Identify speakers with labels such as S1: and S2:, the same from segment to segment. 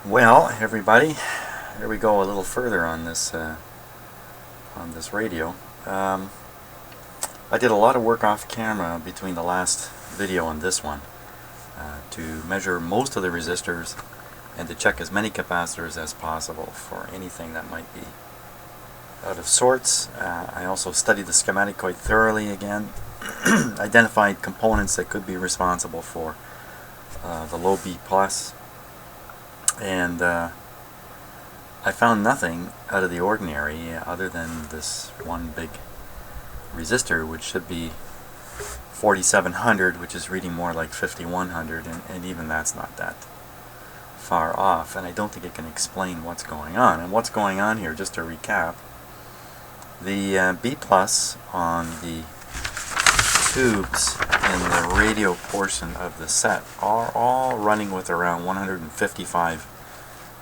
S1: Well, everybody, here we go a little further on this radio. I did a lot of work off camera between the last video and this one to measure most of the resistors and to check as many capacitors as possible for anything that might be out of sorts. I also studied the schematic quite thoroughly again, identified components that could be responsible for the low B plus, and I found nothing out of the ordinary other than this one big resistor, which should be 4700, which is reading more like 5100, and even that's not that far off, and I don't think it can explain what's going on. And what's going on here, just to recap, the B plus on the tubes in the radio portion of the set are all running with around 155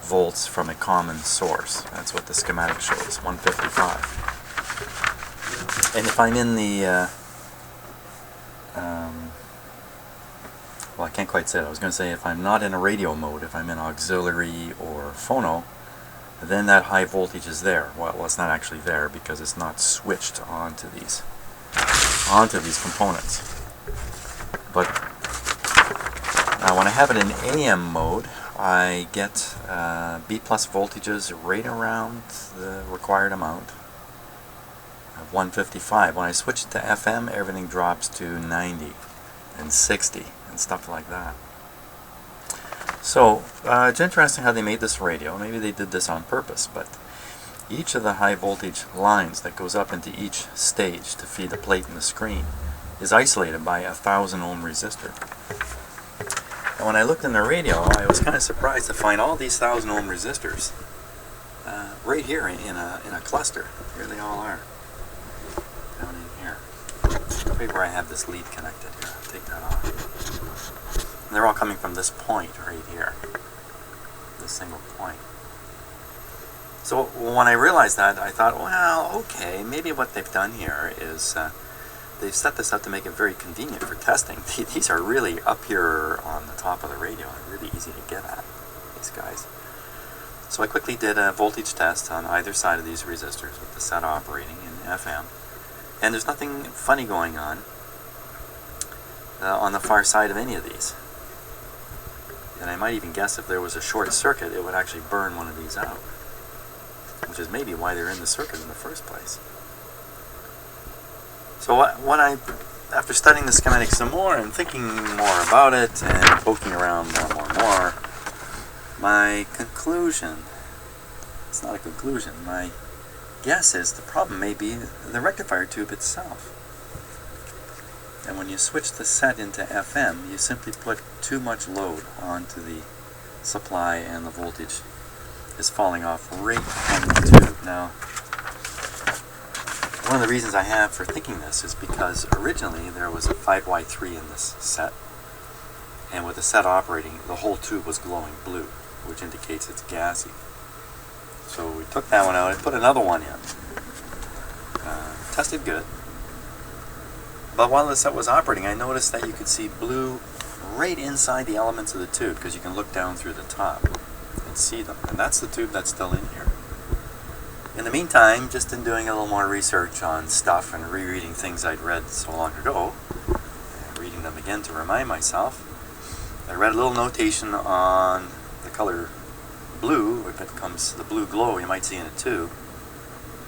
S1: volts from a common source. That's what the schematic shows, 155. And if I'm in the well, I can't quite say it. I was going to say if I'm not in a radio mode, if I'm in auxiliary or phono, then that high voltage is there. Well, it's not actually there because it's not switched onto these components. But now when I have it in AM mode, I get B plus voltages right around the required amount of 155. When I switch it to FM, everything drops to 90 and 60 and stuff like that. So it's interesting how they made this radio. Maybe they did this on purpose, but each of the high voltage lines that goes up into each stage to feed the plate and the screen is isolated by a 1000 ohm resistor. And when I looked in the radio, I was kind of surprised to find all these 1000 ohm resistors right here in a cluster. Here they all are, down in here. Right where I have this lead connected here. I'll take that off. And they're all coming from this point right here, this single point. So when I realized that, I thought, well, okay, maybe what they've done here is they've set this up to make it very convenient for testing. These are really up here on the top of the radio and really easy to get at, these guys. So I quickly did a voltage test on either side of these resistors with the set operating in FM. And there's nothing funny going on the far side of any of these. And I might even guess if there was a short circuit, it would actually burn one of these out, which is maybe why they're in the circuit in the first place. So after studying the schematic some more and thinking more about it and poking around more, my conclusion, it's not a conclusion, my guess is the problem may be the rectifier tube itself. And when you switch the set into FM, you simply put too much load onto the supply and the voltage is falling off right from the tube. Now, one of the reasons I have for thinking this is because originally there was a 5Y3 in this set, and with the set operating, the whole tube was glowing blue, which indicates it's gassy. So we took that one out and put another one in. Tested good. But while the set was operating, I noticed that you could see blue right inside the elements of the tube, because you can look down through the top and see them. And that's the tube that's still in here. In the meantime, just in doing a little more research on stuff and rereading things I'd read so long ago, and reading them again to remind myself, I read a little notation on the color blue. If it becomes the blue glow you might see in a tube.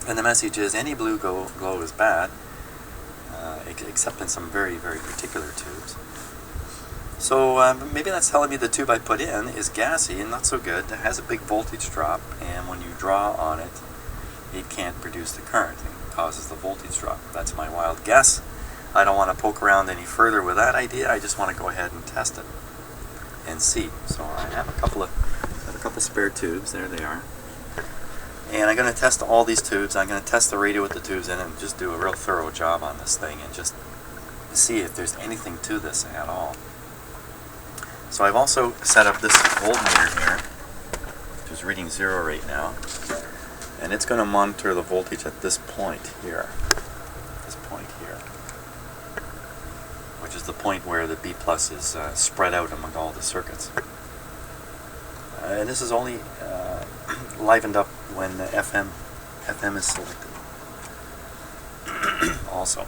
S1: And the message is any blue glow is bad, except in some very, very particular tubes. So maybe that's telling me the tube I put in is gassy and not so good. It has a big voltage drop, and when you draw on it, it can't produce the current and causes the voltage drop. That's my wild guess. I don't want to poke around any further with that idea. I just want to go ahead and test it and see. So I have a couple spare tubes. There they are. And I'm going to test all these tubes. I'm going to test the radio with the tubes in it and just do a real thorough job on this thing and just see if there's anything to this at all. So I've also set up this voltmeter here, which is reading 0 right now, and it's going to monitor the voltage at this point here, which is the point where the B plus is spread out among all the circuits. and this is only livened up when FM is selected also.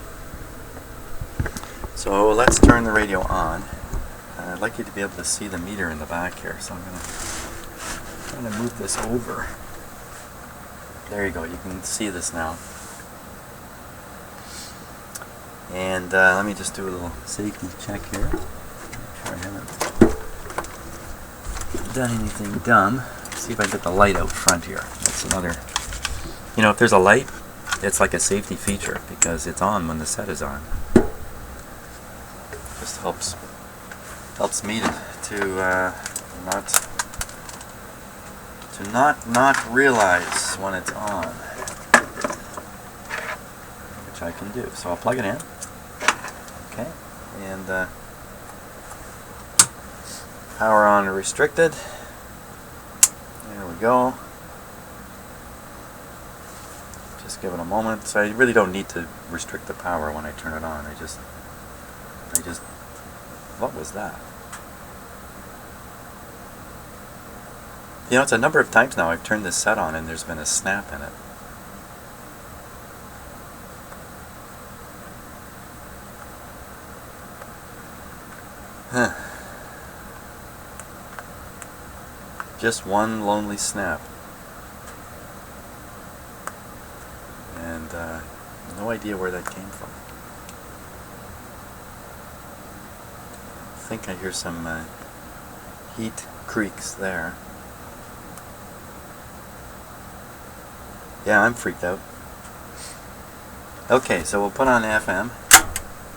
S1: So let's turn the radio on. I'd like you to be able to see the meter in the back here, so I'm going to move this over. There you go, you can see this now. And let me just do a little safety check here. Make sure I haven't done anything dumb. See if I get the light out front here. That's another, you know, if there's a light, it's like a safety feature because it's on when the set is on. Just helps me to not realize when it's on, which I can do. So I'll plug it in. Okay, and power on restricted. There we go. Just give it a moment. So I really don't need to restrict the power when I turn it on. I just what was that? You know, it's a number of times now I've turned this set on and there's been a snap in it. Huh. Just one lonely snap. And no idea where that came from. I think I hear some heat creaks there. Yeah, I'm freaked out. Okay, so we'll put on FM.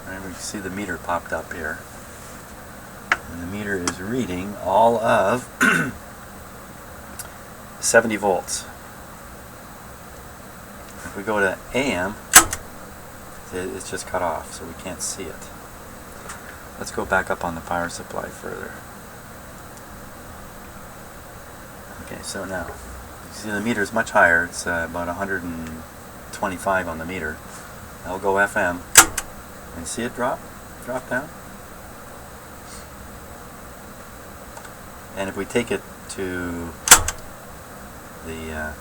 S1: And we can see the meter popped up here. And the meter is reading all of 70 volts. If we go to AM, it's just cut off, so we can't see it. Let's go back up on the power supply further. Okay, so now, you see the meter is much higher. It's about 125 on the meter. I'll go FM, and see it drop down. And if we take it to the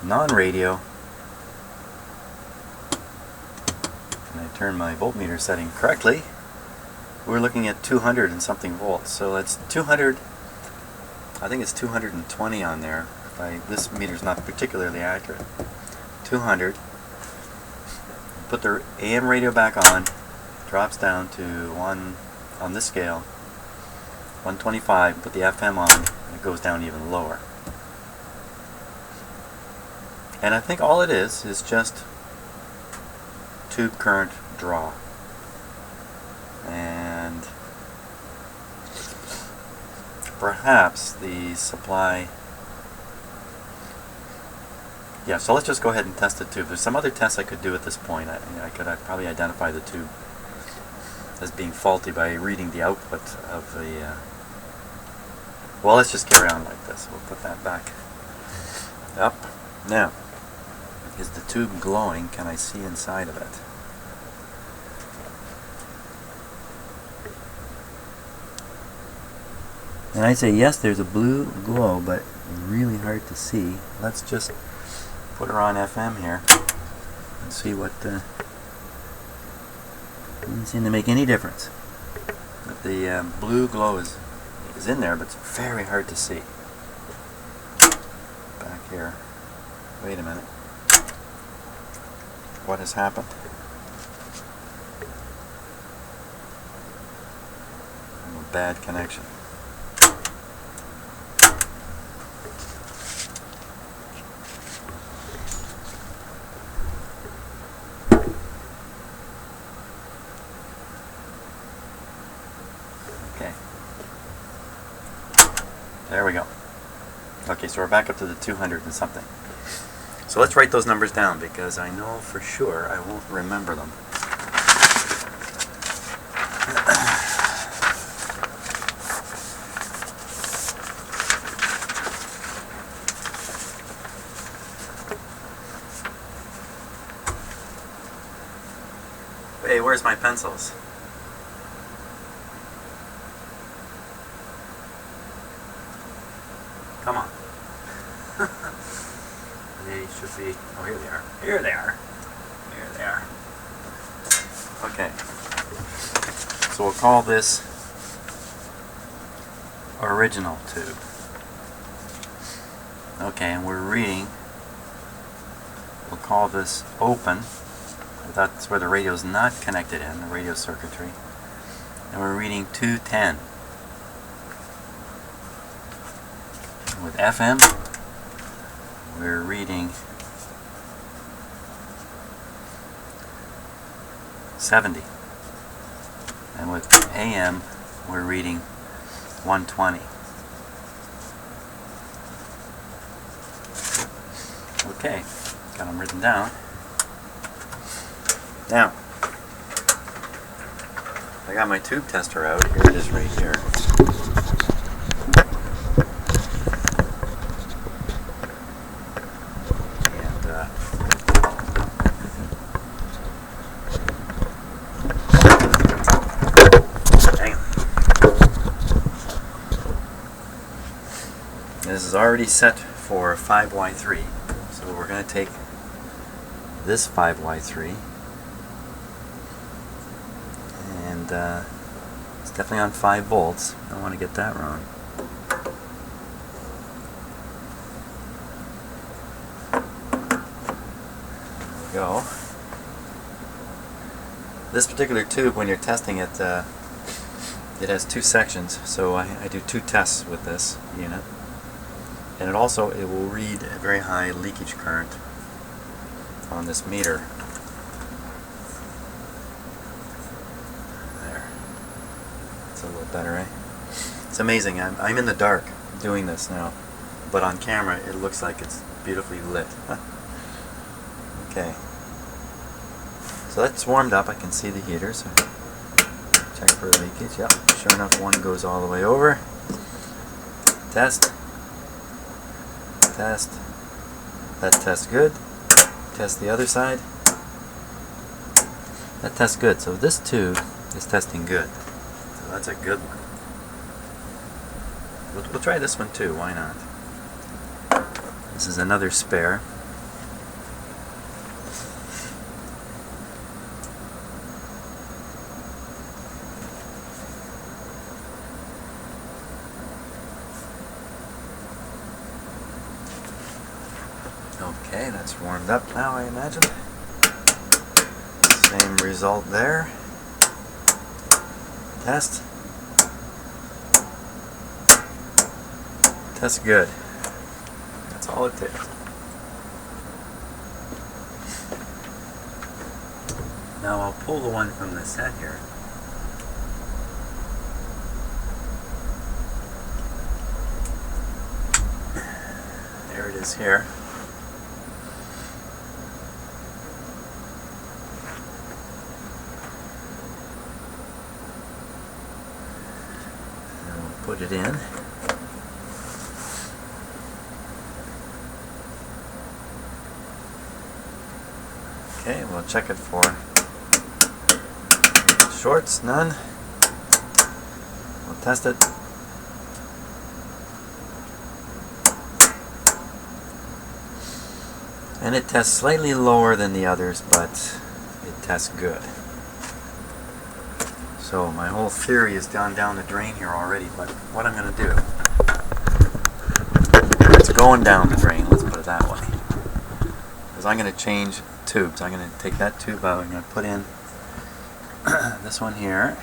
S1: non-radio, and I turn my voltmeter setting correctly, we're looking at 200 and something volts. So that's 200, I think it's 220 on there. This meter's not particularly accurate. 200. Put the AM radio back on, drops down to 1 on this scale, 125, put the FM on, and it goes down even lower. And I think all it is just tube current draw. And perhaps the supply. Yeah, so let's just go ahead and test the tube. There's some other tests I could do at this point. I could probably identify the tube as being faulty by reading the output of the... well, let's just carry on like this. We'll put that back up. Now, is the tube glowing? Can I see inside of it? And I say yes, there's a blue glow, but really hard to see. Let's just put her on FM here and see what doesn't seem to make any difference. But the blue glow is in there, but it's very hard to see. Back here. Wait a minute. What has happened? A bad connection. There we go. Okay, so we're back up to the 200 and something. So let's write those numbers down because I know for sure I won't remember them. Hey, where's my pencils? Come on. They should be. Oh, here they are. Here they are. Here they are. Okay. So we'll call this original tube. Okay, and we're reading. We'll call this open. That's where the radio is not connected in, the radio circuitry. And we're reading 210. With FM, we're reading 70. And with AM, we're reading 120. Okay, got them written down. Now, I got my tube tester out. Here it is right here. This is already set for 5Y3, so we're going to take this 5Y3 and it's definitely on 5 volts. I don't want to get that wrong. There we go. This particular tube, when you're testing it, it has 2 sections, so I do 2 tests with this unit. And it will read a very high leakage current on this meter. There. It's a little better, eh? It's amazing. I'm in the dark doing this now, but on camera it looks like it's beautifully lit. Okay. So that's warmed up. I can see the heater, so check for leakage. Yep, sure enough, one goes all the way over. Test. Test. That tests good. Test the other side. That tests good. So this tube is testing good. So that's a good one. We'll try this one too. Why not? This is another spare. Okay, that's warmed up now, I imagine. Same result there. Test. Test good. That's all it takes. Now I'll pull the one from the set here. There it is here. Put it in. Okay, we'll check it for shorts, none. We'll test it. And it tests slightly lower than the others, but it tests good. So my whole theory is down the drain here already, but what I'm going to do, it's going down the drain, let's put it that way. Because I'm going to change tubes. I'm going to take that tube out, I'm going to put in this one here.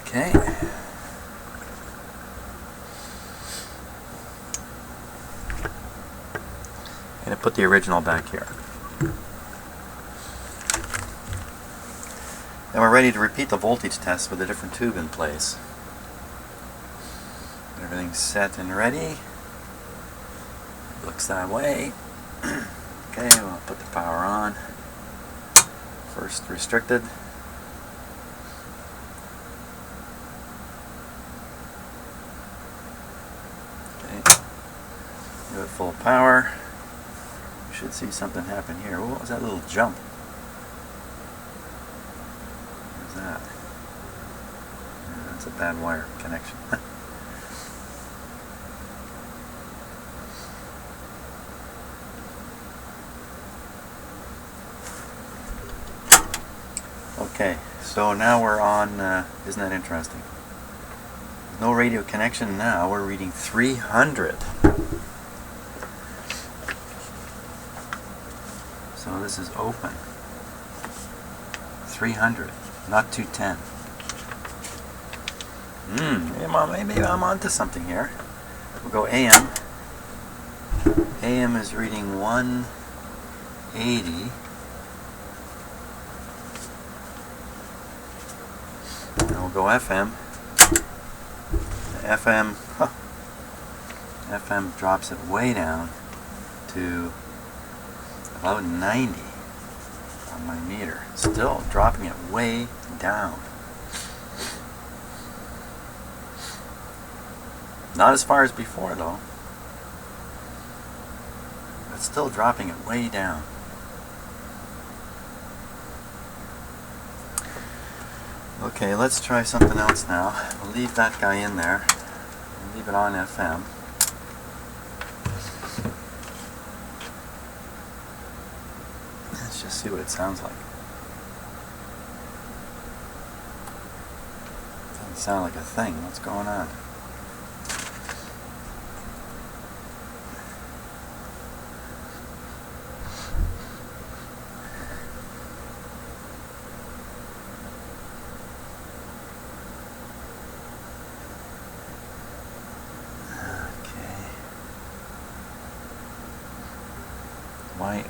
S1: Okay. I'm going to put the original back here. Then we're ready to repeat the voltage test with a different tube in place. Everything's set and ready. Looks that way. Okay, we'll put the power on. First restricted. Okay. Do it full power. Should see something happen here. What was that little jump? that? That's a bad wire connection. Okay, so now we're on, isn't that interesting? No radio connection now, we're reading 300. So this is open. 300, not 210. Maybe I'm onto something here. We'll go AM. AM is reading 180. And we'll go FM. FM drops it way down to about 90 on my meter. Still dropping it way down. Not as far as before though, but still dropping it way down. Okay, let's try something else now. We'll leave that guy in there. We'll leave it on FM. Let's just see what it sounds like. Doesn't sound like a thing. What's going on?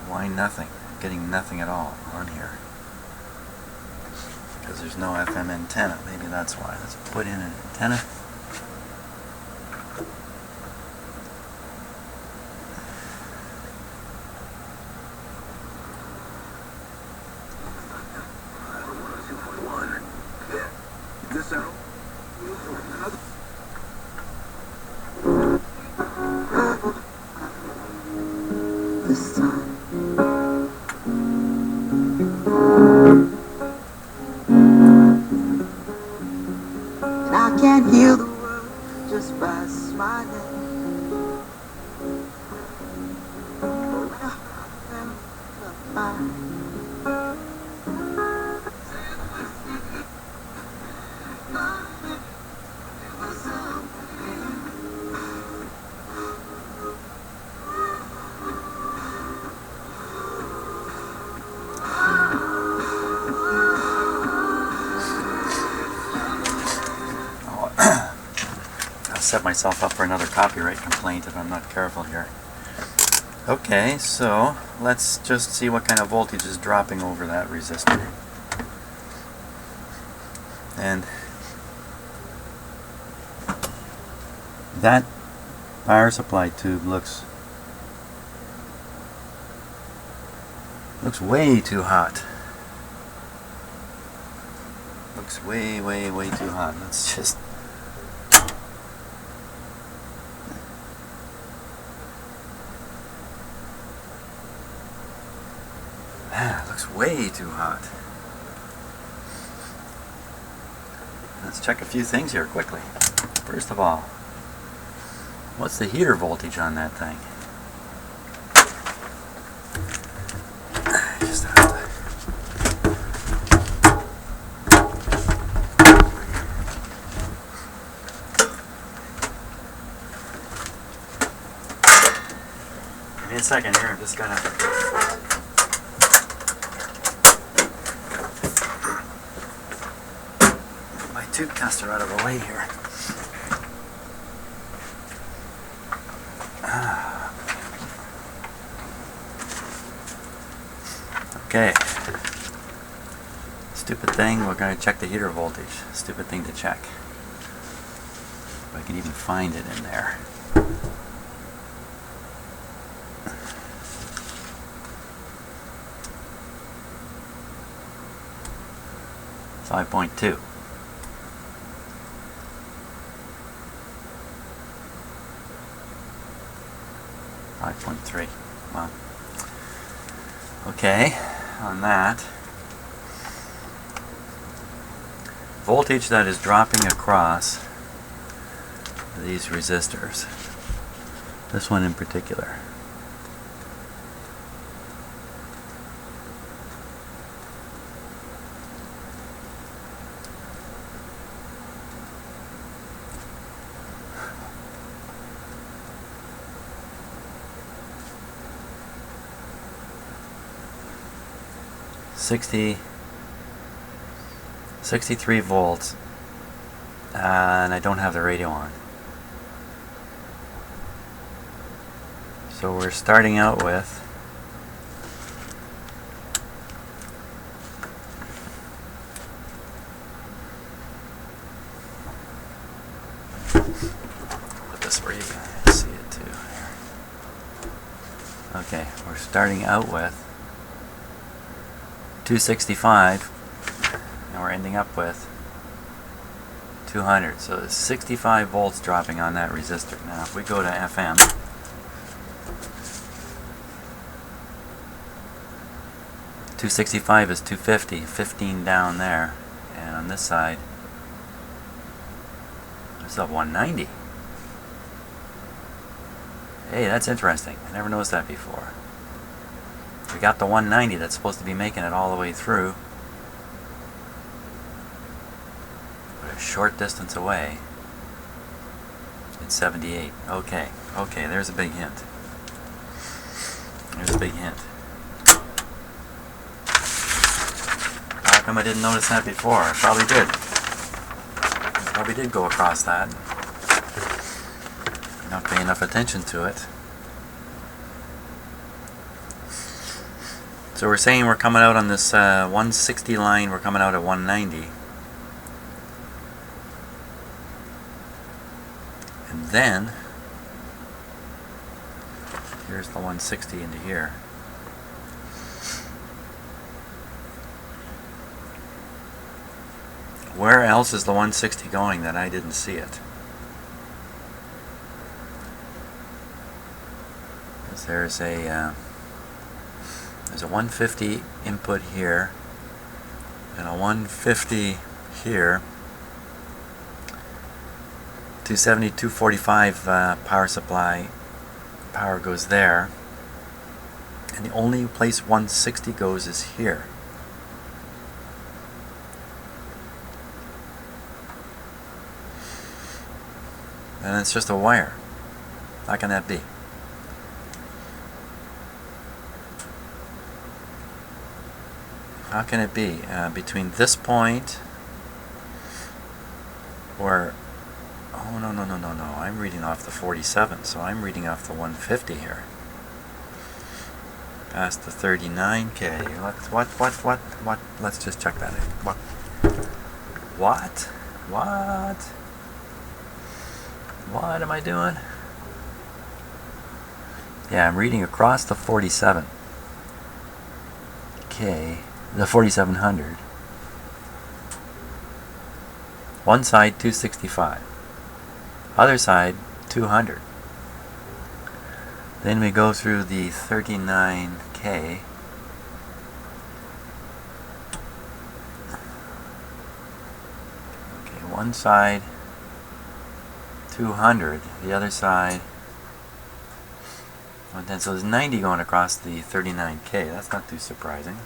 S1: Why nothing? I'm getting nothing at all on here. Because there's no FM antenna. Maybe that's why. Let's put in an antenna.
S2: Heal the world just by smiling.
S1: Set myself up for another copyright complaint if I'm not careful here. Okay, so let's just see what kind of voltage is dropping over that resistor. And that power supply tube looks way too hot. Looks way too hot. Let's just looks way too hot. Let's check a few things here quickly. First of all, what's the heater voltage on that thing? Just have to. Give me a second here, I'm just gonna tube tester out of the way here. Okay. Stupid thing, we're going to check the heater voltage. Stupid thing to check. If I can even find it in there. .2. 5.3. Well, okay, on that. voltage that is dropping across these resistors. This one in particular. $63 volts, and I don't have the radio on. So we're starting out with put this where you can see it too. Okay, we're starting out with 265, and we're ending up with 200. So there's 65 volts dropping on that resistor. Now if we go to FM, $265 is 250, 15 down there, and on this side it's up 190. Hey, that's interesting. I never noticed that before. We got the 190 that's supposed to be making it all the way through, but a short distance away it's 78. Okay, there's a big hint. There's a big hint. How come I didn't notice that before? I probably did. I probably did go across that. Not pay enough attention to it. So we're saying we're coming out on this 160 line, we're coming out at 190. And then, here's the 160 into here. Where else is the 160 going that I didn't see it? There's a 150 input here and a 150 here. 270, 245 power supply. Power goes there. And the only place 160 goes is here. And it's just a wire. How can that be? How can it be between this point where, oh no, I'm reading off the 47, so I'm reading off the 150 here. Past the 39K. What? Let's just check that in. What am I doing? Yeah, I'm reading across the 47K. The 4700. One side 265, other side 200. Then we go through the 39K. Okay, one side 200, the other side 110. So there's 90 going across the 39K. That's not too surprising.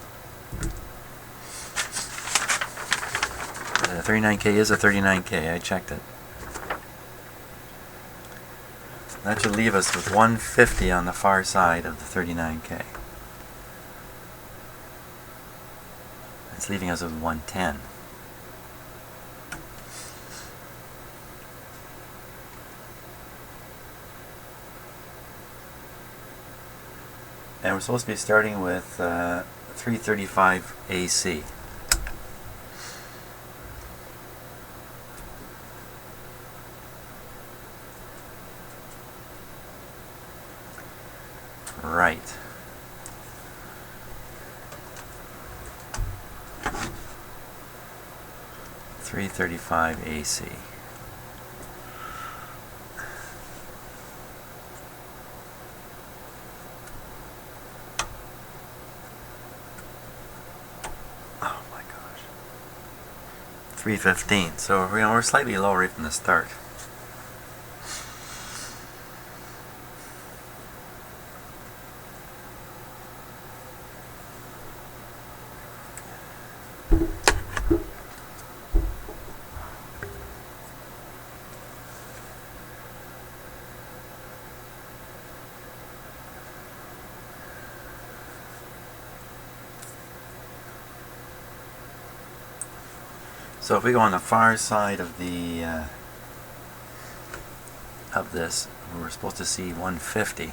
S1: The 39K is a 39K. I checked it. That should leave us with 150 on the far side of the 39K. It's leaving us with 110. And we're supposed to be starting with 335 AC. Right. .335 AC. 315. So we're slightly low right from the start. So if we go on the far side of the of this, we're supposed to see 150.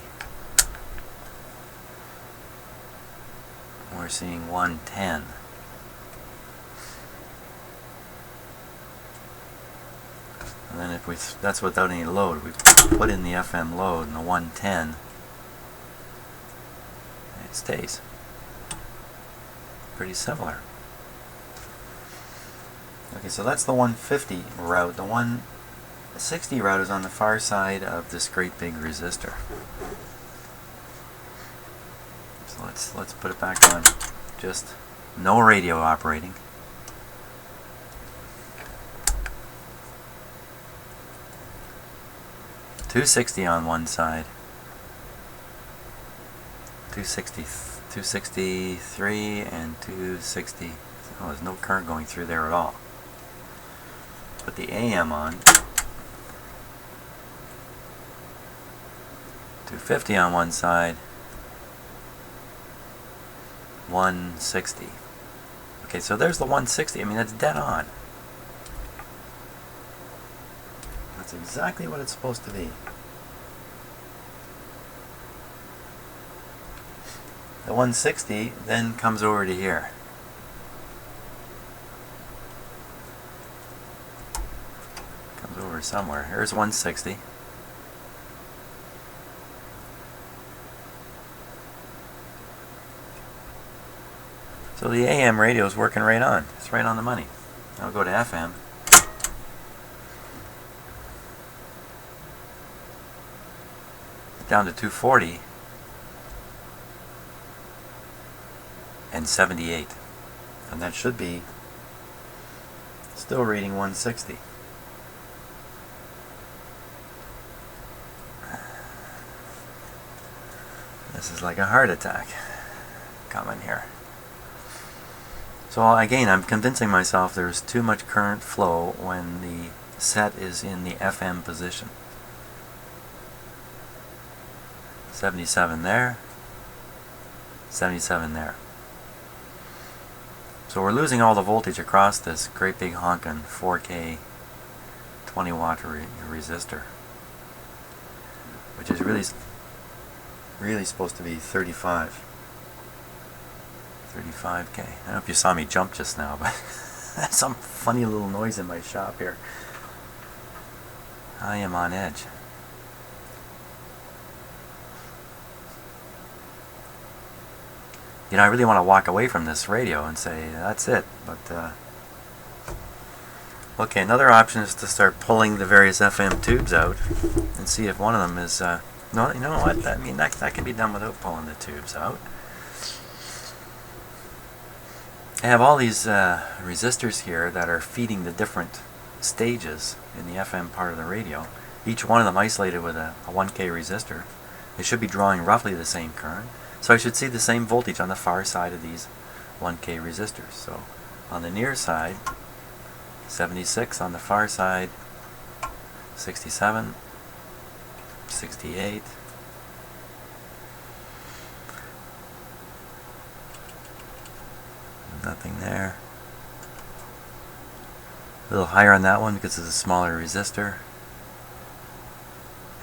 S1: We're seeing 110. And then if we, that's without any load, we put in the FM load and the 110, and it stays. Pretty similar. Okay, so that's the 150 route. The 160 route is on the far side of this great big resistor. So let's put it back on. Just no radio operating. $260 on one side. 263 and 260. Oh, there's no current going through there at all. Put the AM on. 250 on one side. 160. Okay, so there's the 160. I mean, that's dead on. That's exactly what it's supposed to be. The 160 then comes over to here. Comes over somewhere. Here's 160. So the AM radio is working right on. It's right on the money. I'll go to FM. Down to 240 and 78, and that should be still reading 160. This is like a heart attack coming here. So again, I'm convincing myself there's too much current flow when the set is in the FM position. 77 there, 77 there. So we're losing all the voltage across this great big honkin' 4K 20 watt resistor, which is really supposed to be 35. 35K. I don't know if you saw me jump just now, but that's some funny little noise in my shop here. I am on edge. You know, I really want to walk away from this radio and say, that's it. But, okay, another option is to start pulling the various FM tubes out and see if one of them is, no, you know what, I mean, that can be done without pulling the tubes out. I have all these resistors here that are feeding the different stages in the FM part of the radio. Each one of them isolated with a 1K resistor. They should be drawing roughly the same current. So I should see the same voltage on the far side of these 1K resistors. So on the near side, 76, on the far side, 67, 68. Nothing there. A little higher on that one because it's a smaller resistor.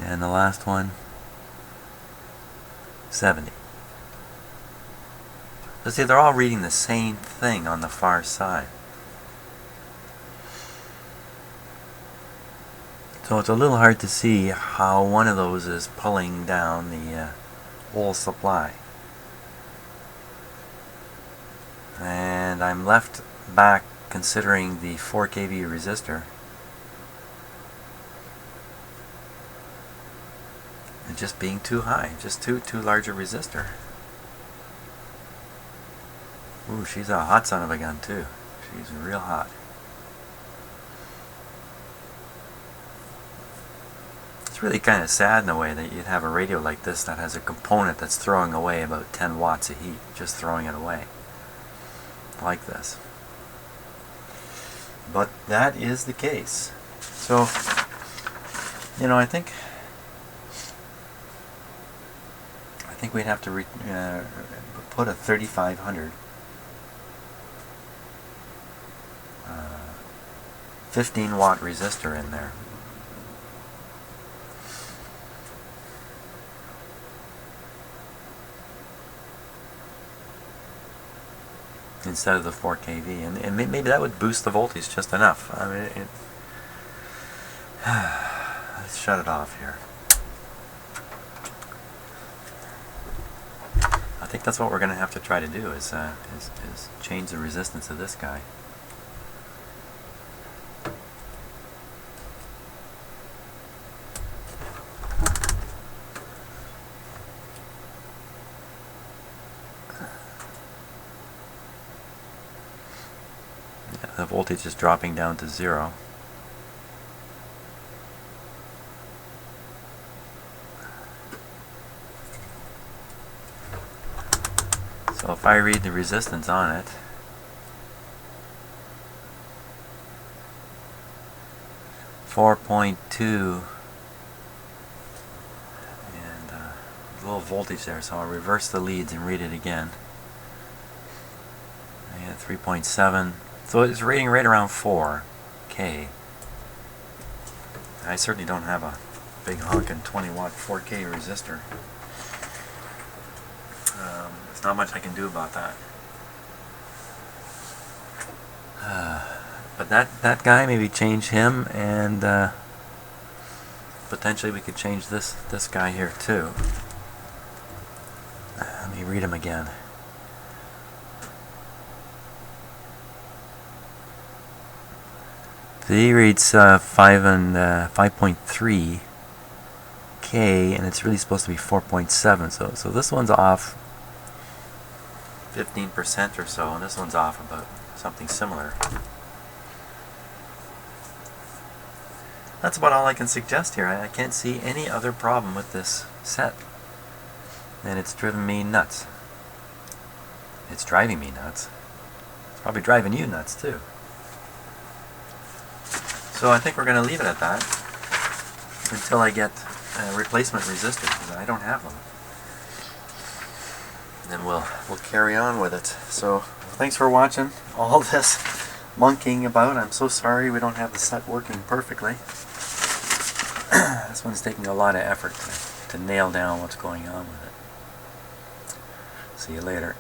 S1: And the last one, 70. So see, they're all reading the same thing on the far side. So it's a little hard to see how one of those is pulling down the whole supply. And I'm left back considering the 4 kV resistor. And just being too high, just too large a resistor. Ooh, she's a hot son of a gun too. She's real hot. It's really kind of sad in a way that you'd have a radio like this that has a component that's throwing away about 10 watts of heat, just throwing it away, like this. But that is the case. So, you know, I think we'd have to put a 3500 15 watt resistor in there. Instead of the 4 kV, and maybe that would boost the voltage just enough. I mean, let's shut it off here. I think that's what we're going to have to try to do is change the resistance of this guy. The voltage is dropping down to 0. So if I read the resistance on it, .2, and a little voltage there, so I'll reverse the leads and read it again. I got 3.7. So it's rating right around 4K. I certainly don't have a big honking 20 watt 4K resistor. There's not much I can do about that. But that guy, maybe change him, and potentially we could change this guy here too. Let me read him again. So he reads 5.3 K, and it's really supposed to be 4.7. So this one's off 15% or so, and this one's off about something similar. That's about all I can suggest here. I can't see any other problem with this set, and it's driven me nuts. It's driving me nuts. It's probably driving you nuts too. So I think we're going to leave it at that until I get replacement resistors, because I don't have them. And then we'll carry on with it. So thanks for watching all this monkeying about. I'm so sorry we don't have the set working perfectly. This one's taking a lot of effort to nail down what's going on with it. See you later.